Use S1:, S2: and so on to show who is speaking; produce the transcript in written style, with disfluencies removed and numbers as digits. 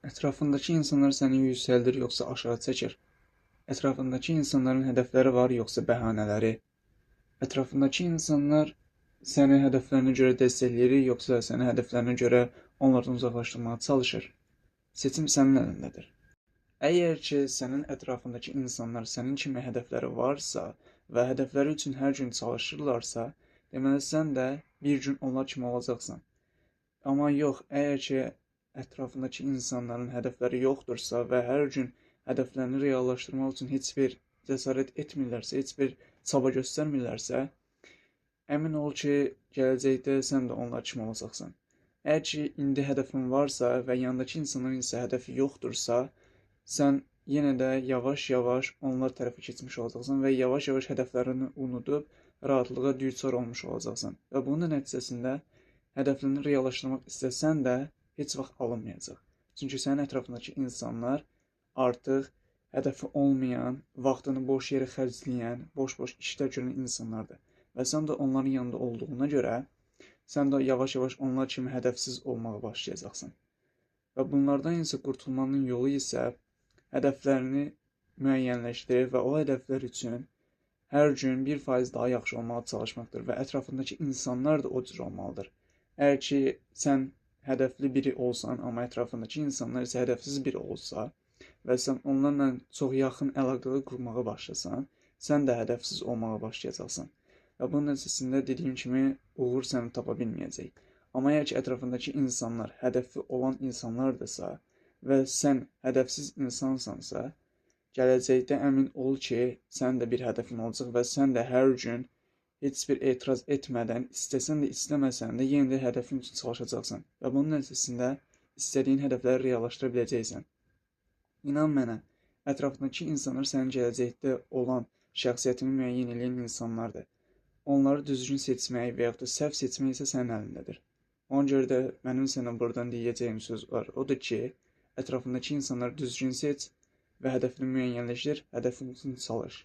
S1: Ətrafındakı insanlar səni yüksəldir yoxsa aşağı çəkir? Ətrafındakı insanların hədəfləri var yoxsa bəhanələri? Ətrafındakı insanlar səni hədəflərinə görə dəstəkləyir yoxsa səni hədəflərinə görə onlardan uzaqlaşdırmağa çalışır? Seçim sənin əlindədir. Əgər ki, sənin ətrafındakı insanlar sənin kimi hədəfləri varsa və hədəfləri üçün hər gün çalışırlarsa, deməli sən də bir gün onlar kimi olacaqsan. Amma yox, əgər ki, ətrafındakı insanların hədəfləri yoxdursa və hər gün hədəflərini reallaşdırmaq üçün heç bir cəsarət etmirlərsə, heç bir çaba göstərmirlərsə, əmin ol ki, gələcəkdə sən də onlar kimi olacaqsan. Əgər ki, indi hədəfin varsa və yanındakı insanların isə hədəfi yoxdursa, sən yenə də yavaş-yavaş onlar tərəfə keçmiş olacaqsan və yavaş-yavaş hədəflərini unudub rahatlığa düçar olmuş olacaqsan. Və bunun nəticəsində hədəflərini reallaşdırmaq istəsən də heç vaxt alınmayacaq. Çünki sənin ətrafındakı insanlar artıq hədəfi olmayan, vaxtını boş yerə xərcləyən, boş-boş işlər görən insanlardır. Və sən də onların yanında olduğuna görə, sən də yavaş-yavaş onlar kimi hədəfsiz olmağa başlayacaqsan. Və bunlardan isə qurtulmanın yolu isə hədəflərini müəyyənləşdirib və o hədəflər üçün hər gün 1% daha yaxşı olmağa çalışmaqdır və ətrafındakı insanlar da o cür olmalıdır. Əgər ki, sən hədəfli biri olsan, amma ətrafındakı insanlar isə hədəfsiz biri olsa və sən onlarla çox yaxın əlaqələr qurmağa başlasan, sən də hədəfsiz olmağa başlayacaqsan. Və bunun nəticəsində dediyim kimi uğur səni tapa bilməyəcək. Amma əgər ki, ətrafındakı insanlar hədəfi olan insanlardırsa və sən hədəfsiz insansansa, gələcəkdə əmin ol ki, sən də bir hədəfin olacaq və sən də hər gün heç bir etiraz etmədən, istəsən də istəməsən də yenə də hədəfin üçün çalışacaqsan və bunun nəticəsində istədiyin hədəfləri reallaşdıra biləcəksən. İnan mənə, ətrafındakı insanlar sənin gələcəkdə olan şəxsiyyətini müəyyən edən insanlardır. Onları düzgün seçmək və yaxud da səhv seçmək isə sənin əlindədir. Ona görə də mənim sənə buradan deyəcəyim söz var. Odur ki, ətrafındakı insanları düzgün seç və hədəfini müəyyənləşdir, hədəfin üçün çalış.